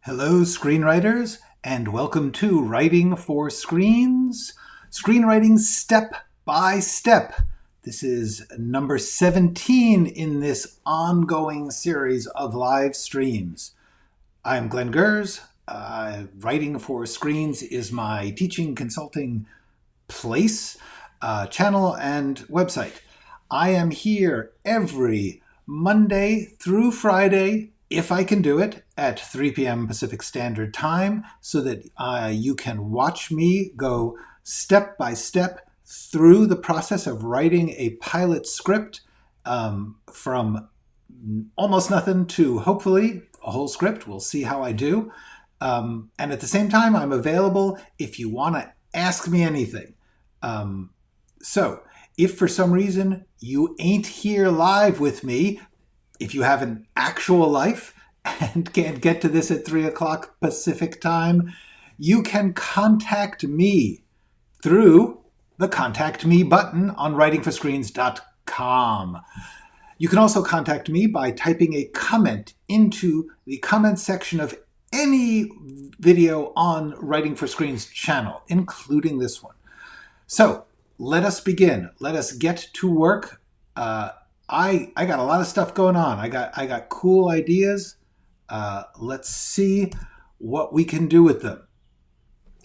Hello, screenwriters, and welcome to Writing for Screens, screenwriting step by step. This is number 17 in this ongoing series of live streams. I'm Glenn Gers. Writing for Screens is my teaching consulting place, channel, and website. I am here every Monday through Friday, if I can do it, at 3 p.m. Pacific Standard Time, so that you can watch me go step by step through the process of writing a pilot script from almost nothing to hopefully a whole script. We'll see how I do. And at the same time, I'm available if you want to ask me anything. So if for some reason you ain't here live with me, if you have an actual life and can't get to this at 3 o'clock Pacific time, you can contact me through the Contact Me button on writingforscreens.com. You can also contact me by typing a comment into the comment section of any video on Writing for Screens channel, including this one. So let us begin. Let us get to work. I got a lot of stuff going on. I got cool ideas. Let's see what we can do with them.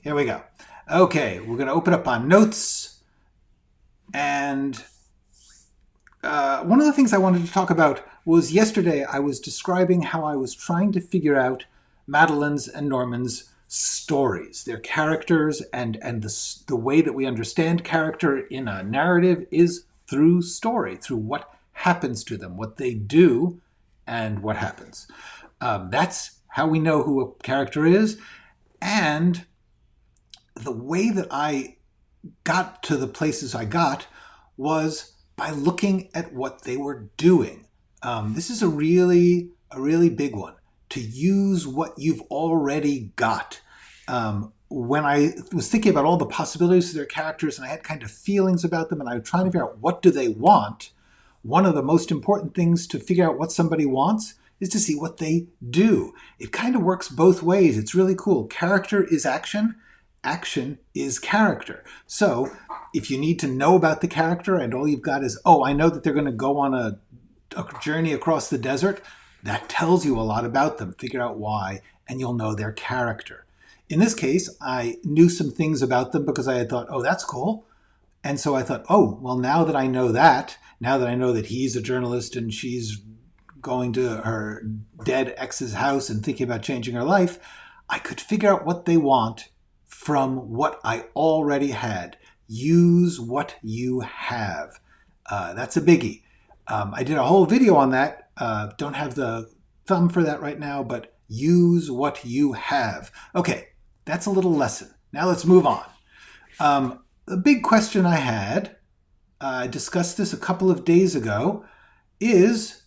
Here we go. Okay, we're going to open up on notes. And one of the things I wanted to talk about was yesterday I was describing how I was trying to figure out Madeline's and Norman's stories, their characters, and the way that we understand character in a narrative is through story, through what happens to them, what they do, and what happens. That's how we know who a character is. And the way that I got to the places I got was by looking at what they were doing. This is a really big one, to use what you've already got. When I was thinking about all the possibilities of their characters and I had kind of feelings about them and I was trying to figure out what do they want, one of the most important things to figure out what somebody wants is to see what they do. It kind of works both ways. It's really cool. Character is action. Action is character. So if you need to know about the character and all you've got is, oh, I know that they're going to go on a journey across the desert, that tells you a lot about them. Figure out why, and you'll know their character. In this case, I knew some things about them because I had thought, oh, that's cool. And so I thought, oh, well, now that I know that, now that I know that he's a journalist and she's going to her dead ex's house and thinking about changing her life, I could figure out what they want from what I already had. Use what you have. That's a biggie. I did a whole video on that. Don't have the thumb for that right now, but use what you have. Okay, that's a little lesson. Now let's move on. The big question I had, I discussed this a couple of days ago, is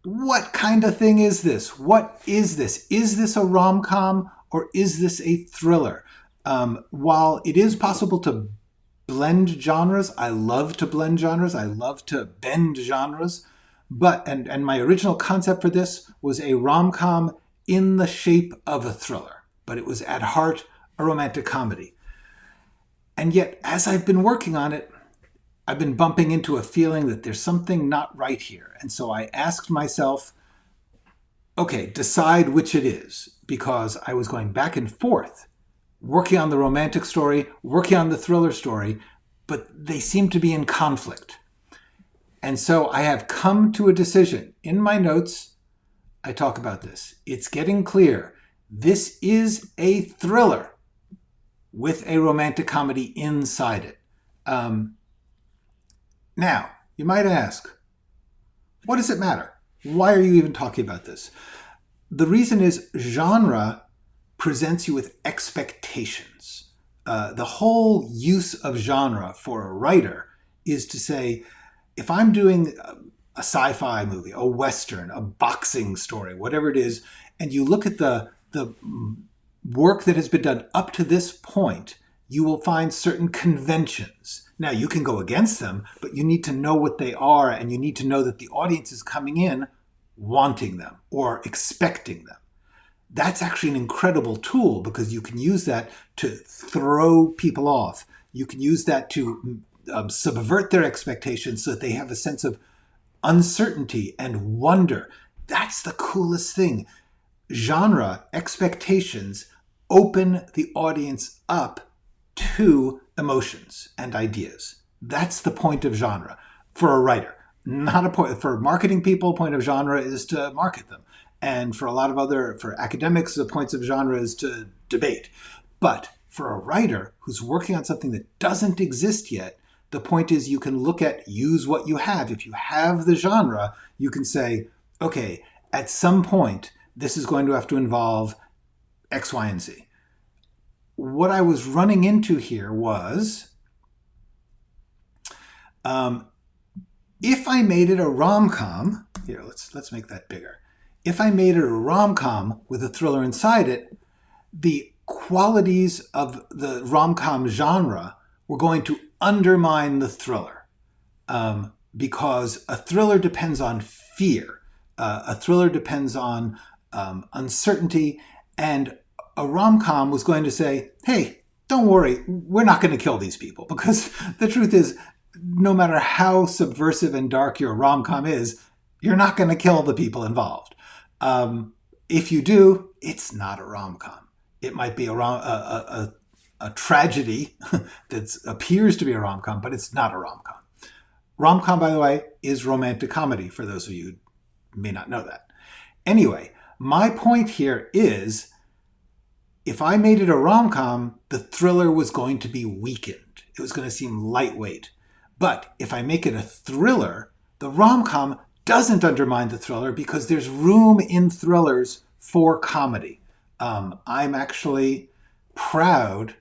what kind of thing is this? What is this? Is this a rom-com or is this a thriller? While it is possible to blend genres, I love to blend genres, I love to bend genres, but and my original concept for this was a rom-com in the shape of a thriller, but it was at heart a romantic comedy. And yet, as I've been working on it, I've been bumping into a feeling that there's something not right here. And so I asked myself, okay, decide which it is, because I was going back and forth, working on the romantic story, working on the thriller story, but they seem to be in conflict. And so I have come to a decision. In my notes, I talk about this. It's getting clear. This is a thriller with a romantic comedy inside it. Now, you might ask, what does it matter? Why are you even talking about this? The reason is genre presents you with expectations. The whole use of genre for a writer is to say, if I'm doing a sci-fi movie, a Western, a boxing story, whatever it is, and you look at the work that has been done up to this point, you will find certain conventions. Now, you can go against them, but you need to know what they are, and you need to know that the audience is coming in wanting them or expecting them. That's actually an incredible tool because you can use that to throw people off. You can use that to subvert their expectations so that they have a sense of uncertainty and wonder. That's the coolest thing. Genre expectations open the audience up to emotions and ideas. That's the point of genre for a writer. Not a point for marketing people. Point of genre is to market them, and for a lot of for academics, the points of genre is to debate. But for a writer who's working on something that doesn't exist yet, the point is you can use what you have. If you have the genre, you can say, okay, at some point, this is going to have to involve X, Y, and Z. What I was running into here was, if I made it a rom-com, here, let's make that bigger. If I made it a rom-com with a thriller inside it, the qualities of the rom-com genre were going to undermine the thriller, because a thriller depends on fear. A thriller depends on uncertainty, and a rom-com was going to say, hey, don't worry, we're not going to kill these people, because the truth is, no matter how subversive and dark your rom-com is, you're not going to kill the people involved. If you do, it's not a rom-com. It might be a tragedy that appears to be a rom-com, but it's not a rom-com. Rom-com, by the way, is romantic comedy, for those of you who may not know that. Anyway, my point here is, if I made it a rom-com, the thriller was going to be weakened. It was going to seem lightweight. But if I make it a thriller, the rom-com doesn't undermine the thriller because there's room in thrillers for comedy. I'm actually proud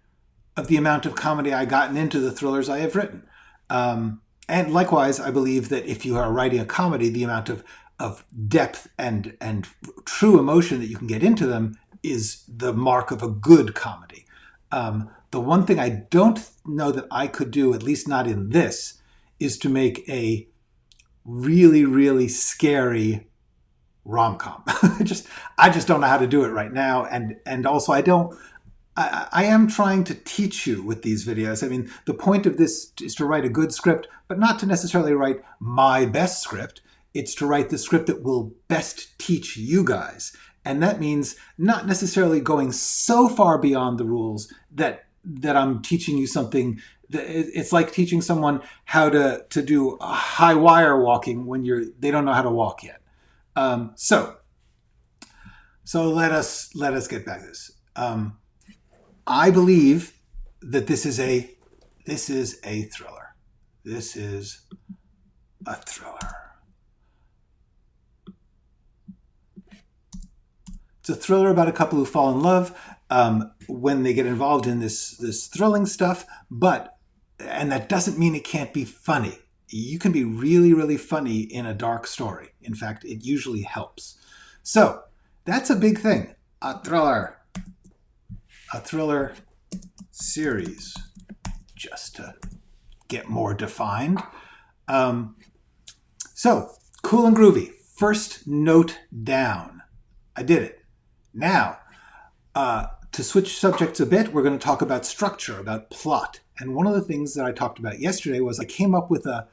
of the amount of comedy I've gotten into the thrillers I have written. And likewise, I believe that if you are writing a comedy, the amount of depth and true emotion that you can get into them is the mark of a good comedy. The one thing I don't know that I could do, at least not in this, is to make a really, really scary rom-com. I just don't know how to do it right now. And also I am trying to teach you with these videos. I mean, the point of this is to write a good script, but not to necessarily write my best script. It's to write the script that will best teach you guys. And that means not necessarily going so far beyond the rules that I'm teaching you something. It's like teaching someone how to do high wire walking when they don't know how to walk yet. So let us get back to this. I believe that this is a thriller. This is a thriller. It's a thriller about a couple who fall in love when they get involved in this thrilling stuff, and that doesn't mean it can't be funny. You can be really, really funny in a dark story. In fact, it usually helps. So that's a big thing. A thriller series, just to get more defined. So cool and groovy. First note down. I did it. Now, to switch subjects a bit, we're going to talk about structure, about plot. And one of the things that I talked about yesterday was I came up with a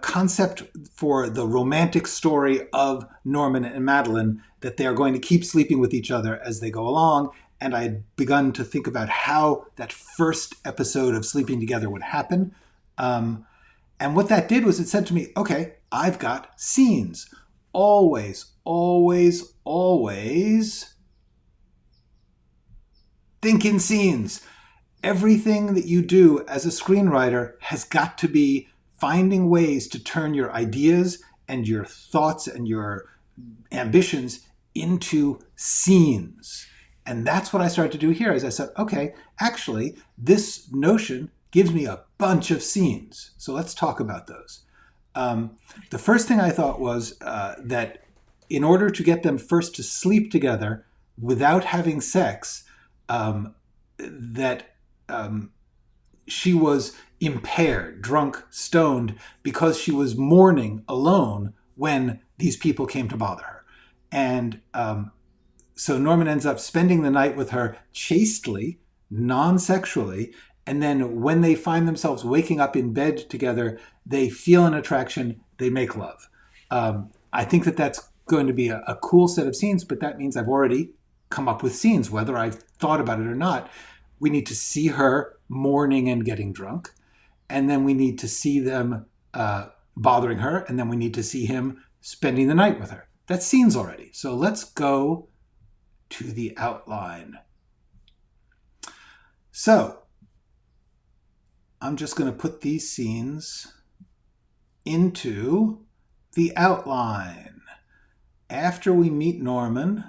concept for the romantic story of Norman and Madeline, that they are going to keep sleeping with each other as they go along. And I had begun to think about how that first episode of sleeping together would happen. And what that did was it said to me, okay, I've got scenes. Always, always, always think in scenes. Everything that you do as a screenwriter has got to be finding ways to turn your ideas and your thoughts and your ambitions into scenes. And that's what I started to do here, is I said, okay, actually, this notion gives me a bunch of scenes. So let's talk about those. The first thing I thought was that in order to get them first to sleep together without having sex, she was impaired, drunk, stoned, because she was mourning alone when these people came to bother her. And so Norman ends up spending the night with her chastely, non-sexually, and then when they find themselves waking up in bed together, they feel an attraction, they make love. I think that that's going to be a cool set of scenes, but that means I've already come up with scenes, whether I've thought about it or not. We need to see her mourning and getting drunk, and then we need to see them bothering her, and then we need to see him spending the night with her. That's scenes already. So let's go to the outline. So I'm just going to put these scenes into the outline. After we meet Norman,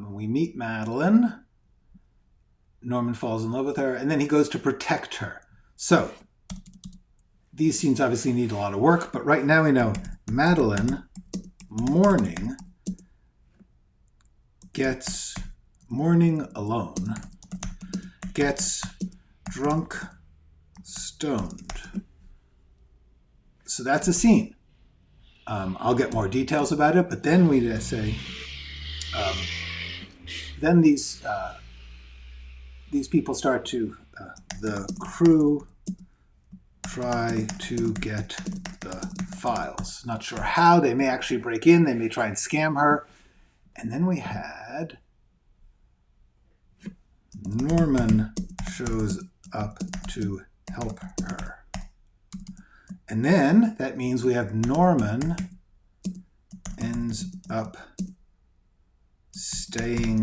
we meet Madeline. Norman falls in love with her, and then he goes to protect her. So these scenes obviously need a lot of work, but right now we know Madeline, mourning alone, gets drunk, stoned. So that's a scene. I'll get more details about it, but then we just say, then these people start to, the crew try to get the files. Not sure how. They may actually break in. They may try and scam her. And then we had Norman shows up to help her. And then that means we have Norman ends up staying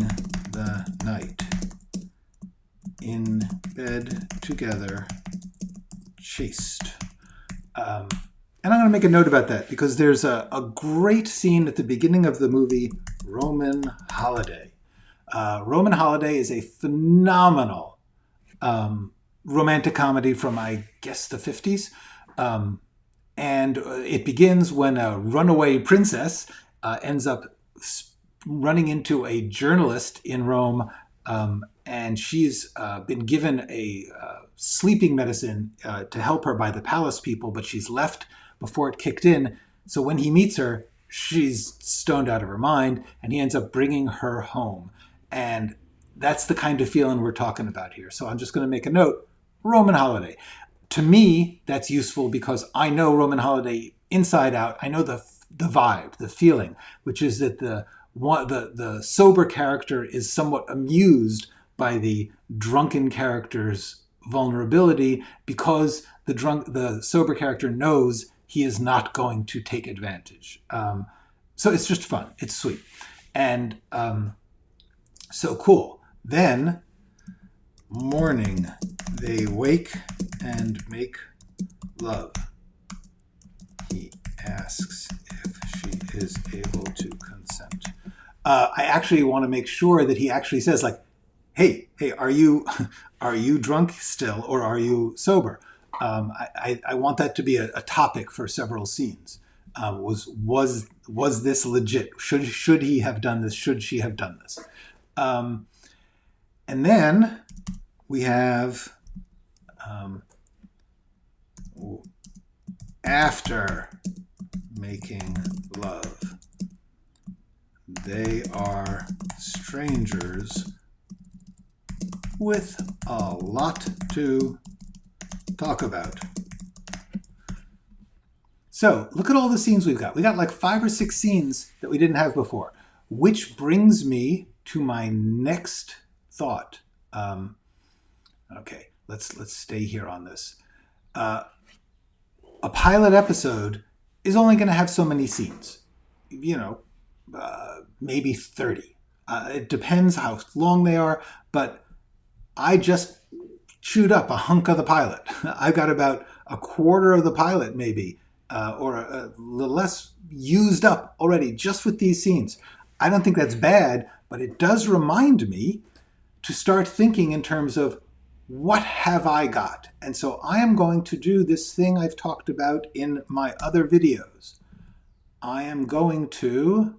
the night in bed together, chaste. And I'm going to make a note about that because there's a great scene at the beginning of the movie Roman Holiday. Roman Holiday is a phenomenal romantic comedy from, I guess, the 50s. And it begins when a runaway princess ends up running into a journalist in Rome, and she's been given a sleeping medicine to help her by the palace people, but she's left before it kicked in. So when he meets her, she's stoned out of her mind, and he ends up bringing her home. And that's the kind of feeling we're talking about here. So I'm just going to make a note, Roman Holiday. To me, that's useful because I know Roman Holiday inside out. I know the vibe, the feeling, which is that the sober character is somewhat amused by the drunken character's vulnerability because the sober character knows he is not going to take advantage. So it's just fun. It's sweet. And so cool. Then, morning, they wake and make love. He asks if she is able to consent. I actually want to make sure that he actually says, like, hey, are you drunk still, or are you sober? I want that to be a topic for several scenes. Was this legit? Should he have done this? Should she have done this? And then we have after making love, they are strangers with a lot to talk about. So look at all the scenes we've got. We got like 5 or 6 scenes that we didn't have before, which brings me to my next thought. Okay, let's stay here on this. A pilot episode is only going to have so many scenes, maybe 30. It depends how long they are, but I just chewed up a hunk of the pilot. I've got about a quarter of the pilot maybe, or a little less used up already just with these scenes. I don't think that's bad, but it does remind me to start thinking in terms of what have I got? And so I am going to do this thing I've talked about in my other videos. I am going to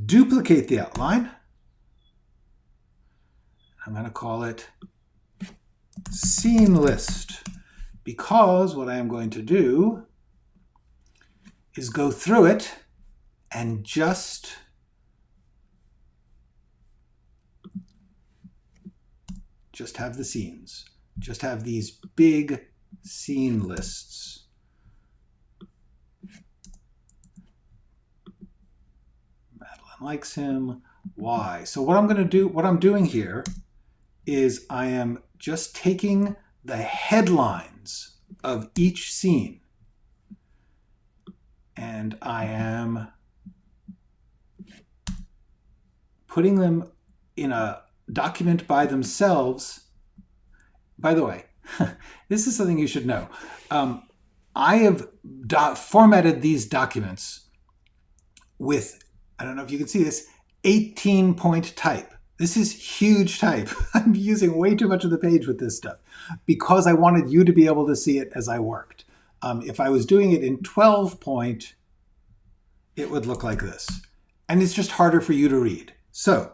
duplicate the outline. I'm going to call it scene list, because what I am going to do is go through it and just have the scenes. Just have these big scene lists. Madeline likes him. Why? So what I'm going to do, what I'm doing here is I am just taking the headlines of each scene and I am putting them in a document by themselves. By the way, this is something you should know. I have formatted these documents with, I don't know if you can see this, 18-point type. This is huge type. I'm using way too much of the page with this stuff because I wanted you to be able to see it as I worked. If I was doing it in 12-point, it would look like this. And it's just harder for you to read. So,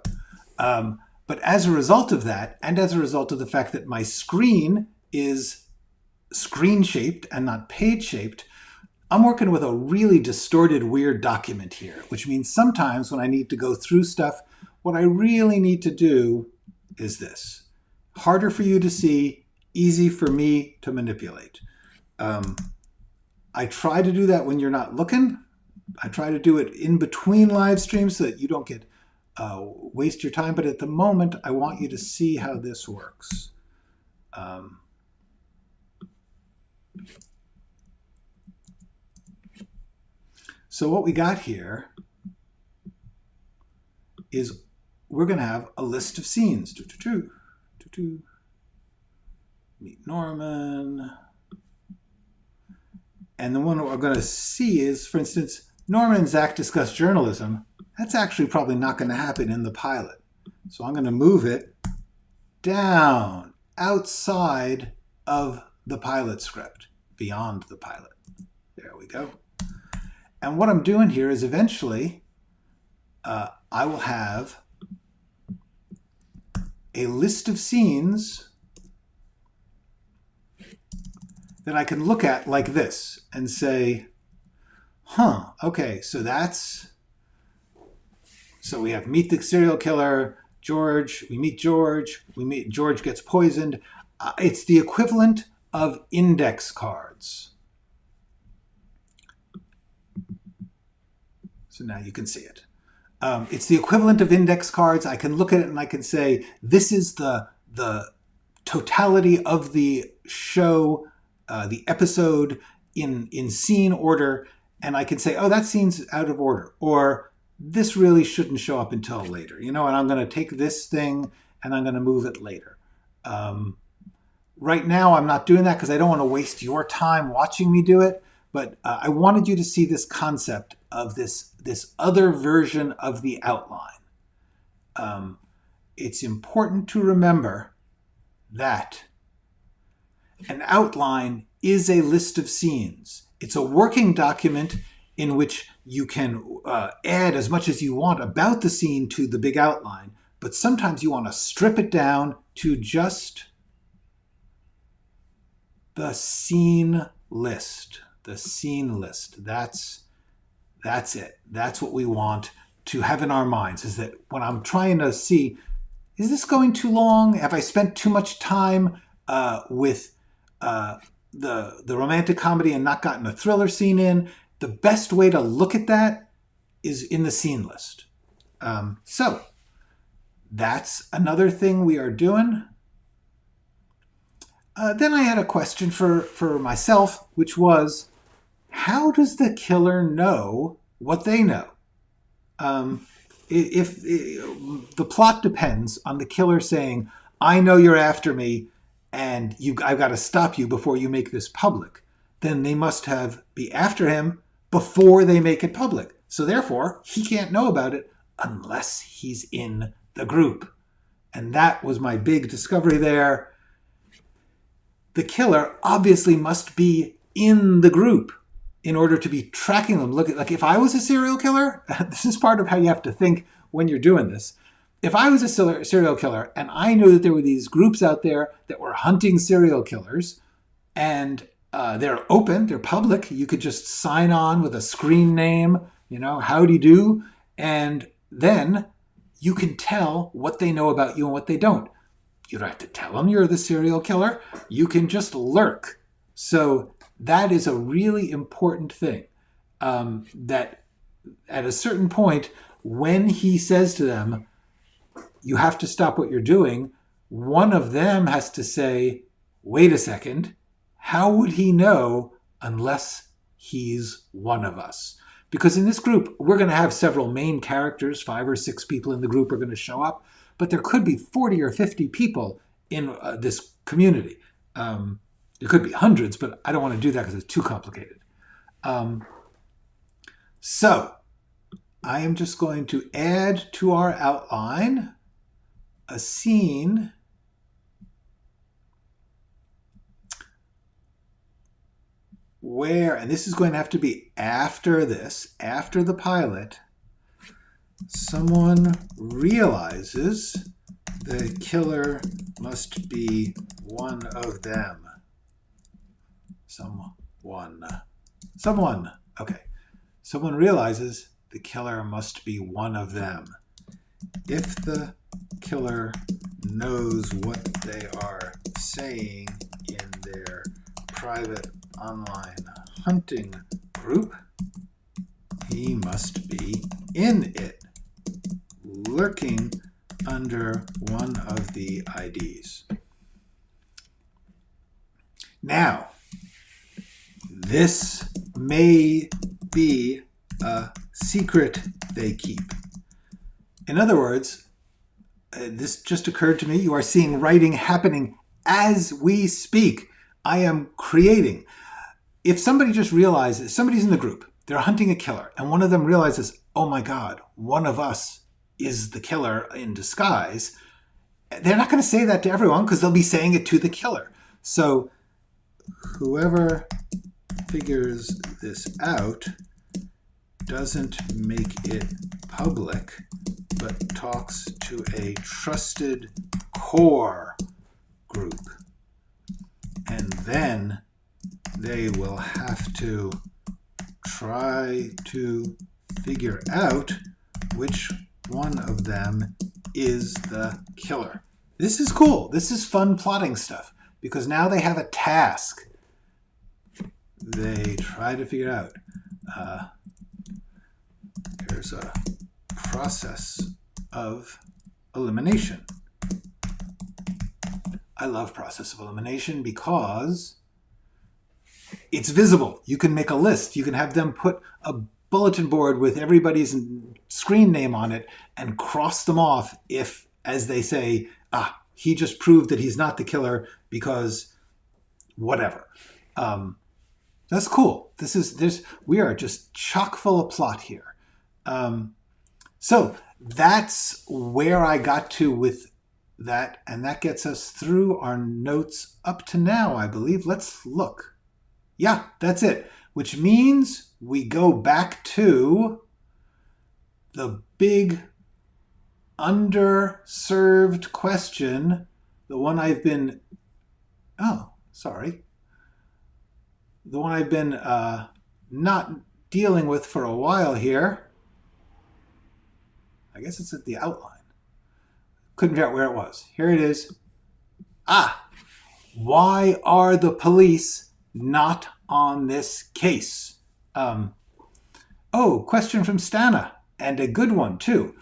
but as a result of that, and as a result of the fact that my screen is screen-shaped and not page-shaped, I'm working with a really distorted, weird document here, which means sometimes when I need to go through stuff, what I really need to do is this. Harder for you to see, easy for me to manipulate. I try to do that when you're not looking. I try to do it in between live streams so that you don't get waste your time. But at the moment, I want you to see how this works. So what we got here is we're going to have a list of scenes. Meet Norman. And the one we're going to see is, for instance, Norman and Zach discuss journalism. That's actually probably not going to happen in the pilot. So I'm going to move it down outside of the pilot script, beyond the pilot. There we go. And what I'm doing here is eventually I will have a list of scenes that I can look at like this and say, okay, so we have meet the serial killer, George, we meet George gets poisoned. It's the equivalent of index cards. So now you can see it. It's the equivalent of index cards. I can look at it and I can say, this is the totality of the show, the episode in scene order. And I can say, oh, that scene's out of order. Or this really shouldn't show up until later. You know, and I'm going to take this thing and I'm going to move it later. Right now, I'm not doing that because I don't want to waste your time watching me do it. But I wanted you to see this concept of this other version of the outline. It's important to remember that an outline is a list of scenes. It's a working document in which you can add as much as you want about the scene to the big outline, but sometimes you want to strip it down to just the scene list. The scene list. That's it. That's what we want to have in our minds, is that when I'm trying to see, is this going too long? Have I spent too much time with the romantic comedy and not gotten a thriller scene in? The best way to look at that is in the scene list. So that's another thing we are doing. Then I had a question for myself, which was, how does the killer know what they know? If the plot depends on the killer saying, I know you're after me and I've got to stop you before you make this public, then they must be after him before they make it public. So therefore, he can't know about it unless he's in the group. And that was my big discovery there. The killer obviously must be in the group in order to be tracking them. Look at, like, if I was a serial killer, this is part of how you have to think when you're doing this. if I was a serial killer and I knew that there were these groups out there that were hunting serial killers, and they're open, they're public, you could just sign on with a screen name, howdy do, and then you can tell what they know about you and what they don't. You don't have to tell them you're the serial killer. You can just lurk. So that is a really important thing, that at a certain point, when he says to them, you have to stop what you're doing, one of them has to say, wait a second, how would he know unless he's one of us? Because in this group, we're going to have several main characters, 5 or 6 people in the group are going to show up, but there could be 40 or 50 people in this community. There could be hundreds, but I don't want to do that because it's too complicated. So I am just going to add to our outline a scene where, and this is going to have to be after this, after the pilot, someone realizes the killer must be one of them. Someone, okay. Someone realizes the killer must be one of them. If the killer knows what they are saying in their private online hunting group, he must be in it, lurking under one of the IDs. Now, this may be a secret they keep. In other words, this just occurred to me, you are seeing writing happening as we speak. I am creating. If somebody just realizes, somebody's in the group, they're hunting a killer, and one of them realizes, oh my God, one of us is the killer in disguise, they're not going to say that to everyone because they'll be saying it to the killer. So whoever figures this out doesn't make it public, but talks to a trusted core group. And then they will have to try to figure out which one of them is the killer. This is cool. This is fun plotting stuff because now they have a task. They try to figure out. There's a process of elimination. I love process of elimination because it's visible. You can make a list. You can have them put a bulletin board with everybody's screen name on it and cross them off if, as they say, he just proved that he's not the killer because whatever. That's cool. We are just chock full of plot here. So that's where I got to with that, and that gets us through our notes up to now, I believe. Let's look. Yeah, that's it. Which means we go back to the big underserved question, the one I've been, the one I've been not dealing with for a while here. I guess it's at the outline. Couldn't figure out where it was. Here it is. Why are the police not on this case? Question from Stana, and a good one too.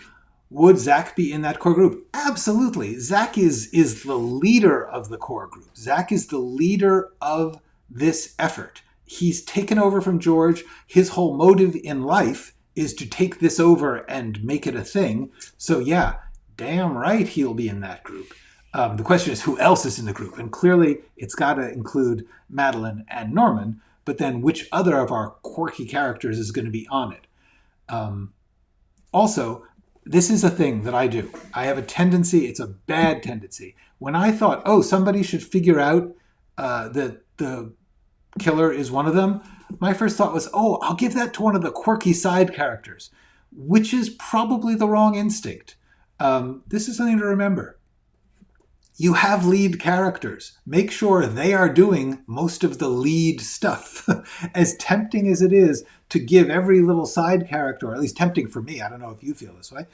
Would Zach be in that core group? Absolutely. Zach is the leader of the core group. Zach is the leader of this effort. He's taken over from George. His whole motive in life is to take this over and make it a thing. So yeah, damn right he'll be in that group. The question is who else is in the group? And clearly it's got to include Madeline and Norman, but then which other of our quirky characters is going to be on it? Also, this is a thing that I do. I have a tendency, it's a bad tendency. When I thought, somebody should figure out that the killer is one of them, my first thought was, I'll give that to one of the quirky side characters, which is probably the wrong instinct. This is something to remember. You have lead characters. Make sure they are doing most of the lead stuff. As tempting as it is to give every little side character, or at least tempting for me, I don't know if you feel this way,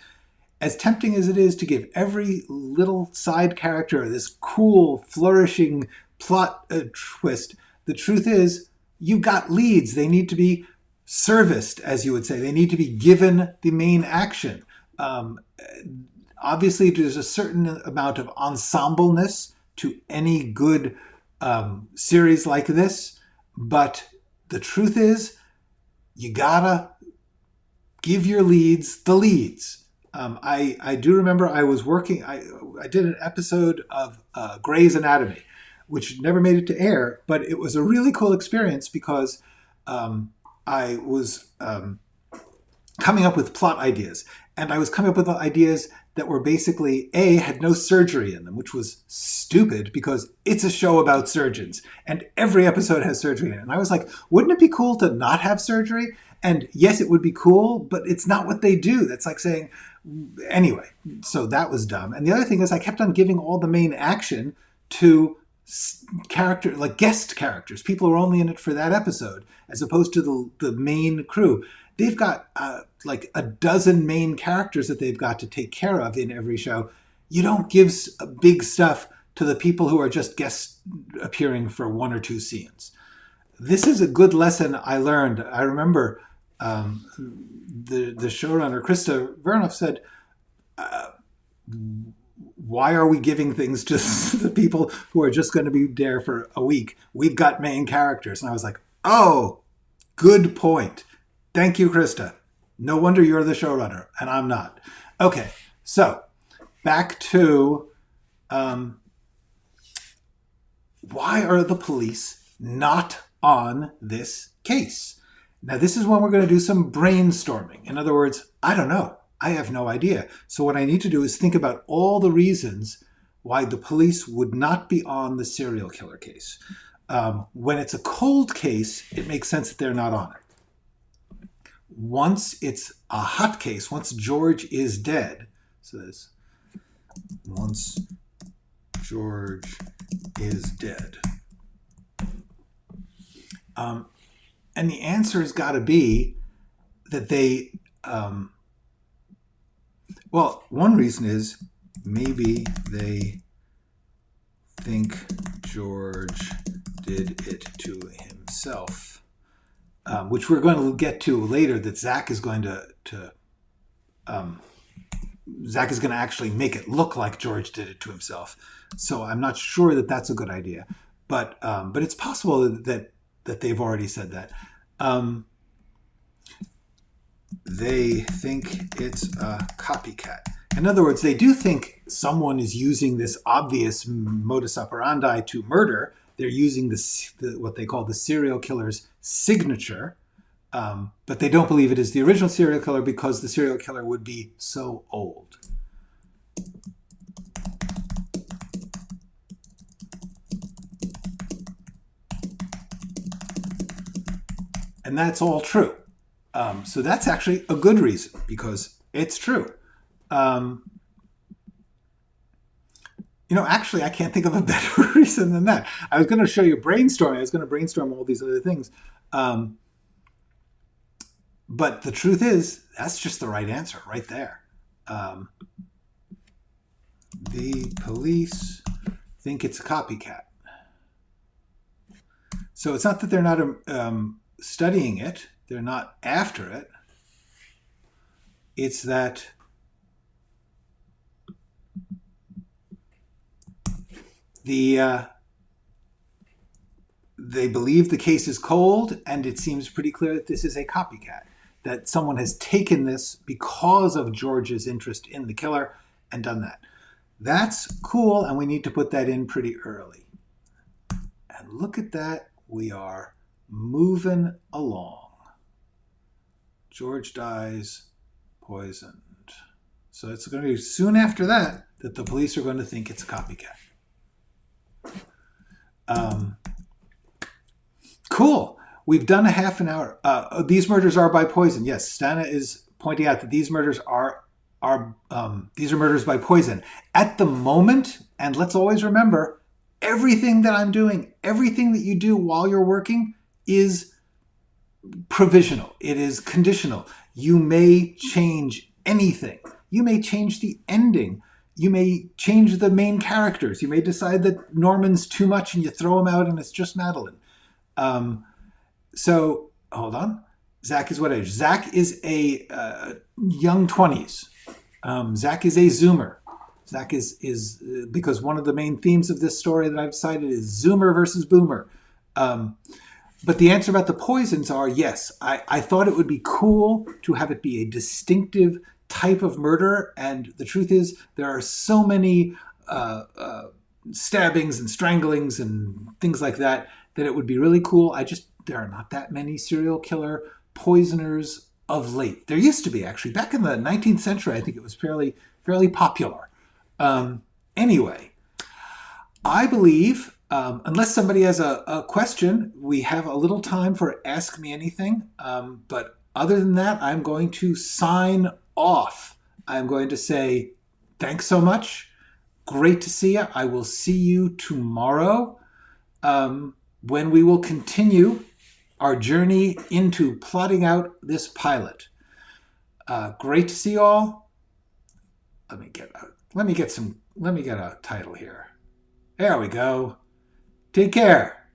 as tempting as it is to give every little side character this cool, flourishing plot twist, the truth is you got leads. They need to be serviced, as you would say. They need to be given the main action. Obviously, there's a certain amount of ensembleness to any good series like this, but the truth is, you gotta give your leads the leads. I do remember I was working, I did an episode of Grey's Anatomy, which never made it to air, but it was a really cool experience because I was coming up with plot ideas, and I was coming up with ideas that were basically, had no surgery in them, which was stupid because it's a show about surgeons and every episode has surgery in it. And I was like, wouldn't it be cool to not have surgery? And yes, it would be cool, but it's not what they do. That's like saying, anyway, so that was dumb. And the other thing is I kept on giving all the main action to like guest characters, people who are only in it for that episode, as opposed to the main crew. They've got like a dozen main characters that they've got to take care of in every show. You don't give big stuff to the people who are just guest appearing for one or two scenes. This is a good lesson I learned. I remember the showrunner, Krista Vernoff, said, why are we giving things to the people who are just going to be there for a week? We've got main characters. And I was like, oh, good point. Thank you, Krista. No wonder you're the showrunner, and I'm not. Okay, so back to why are the police not on this case? Now, this is when we're going to do some brainstorming. In other words, I don't know. I have no idea. So what I need to do is think about all the reasons why the police would not be on the serial killer case. When it's a cold case, it makes sense that they're not on it. Once it's a hot case, once George is dead, so this, once George is dead. And the answer has got to be that they, well, one reason is maybe they think George did it to himself, which we're going to get to later, that Zach is going to Zach is going to actually make it look like George did it to himself. So I'm not sure that that's a good idea, but it's possible that they've already said that. They think it's a copycat. In other words, they do think someone is using this obvious modus operandi to murder. They're using what they call the serial killer's signature, but they don't believe it is the original serial killer because the serial killer would be so old. And that's all true. So that's actually a good reason, because it's true. Actually, I can't think of a better reason than that. I was going to show you brainstorming. I was going to brainstorm all these other things. But the truth is, that's just the right answer right there. The police think it's a copycat. So it's not that they're not studying it. They're not after it. It's that they believe the case is cold, and it seems pretty clear that this is a copycat, that someone has taken this because of George's interest in the killer and done that. That's cool, and we need to put that in pretty early. And look at that. We are moving along. George dies poisoned. So it's going to be soon after that the police are going to think it's a copycat. Cool. We've done a half an hour. These murders are by poison. Yes, Stana is pointing out that these murders are these are murders by poison. At the moment, and let's always remember, everything that I'm doing, everything that you do while you're working is provisional. It is conditional. You may change anything. You may change the ending. You may change the main characters. You may decide that Norman's too much and you throw him out and it's just Madeline. So, hold on. Zach is what age? Zach is a young 20s. Zach is a Zoomer. Zach is because one of the main themes of this story that I've cited is Zoomer versus Boomer. But the answer about the poisons are yes. I thought it would be cool to have it be a distinctive type of murder, and the truth is there are so many stabbings and stranglings and things like that it would be really cool. There are not that many serial killer poisoners of late. There used to be, actually. Back in the 19th century, I think it was fairly popular. Anyway, I believe, unless somebody has a question, we have a little time for Ask Me Anything. But other than that, I'm going to sign off. I'm going to say thanks so much. Great to see you. I will see you tomorrow when we will continue our journey into plotting out this pilot. Great to see you all. Let me get a title here. There we go. Take care.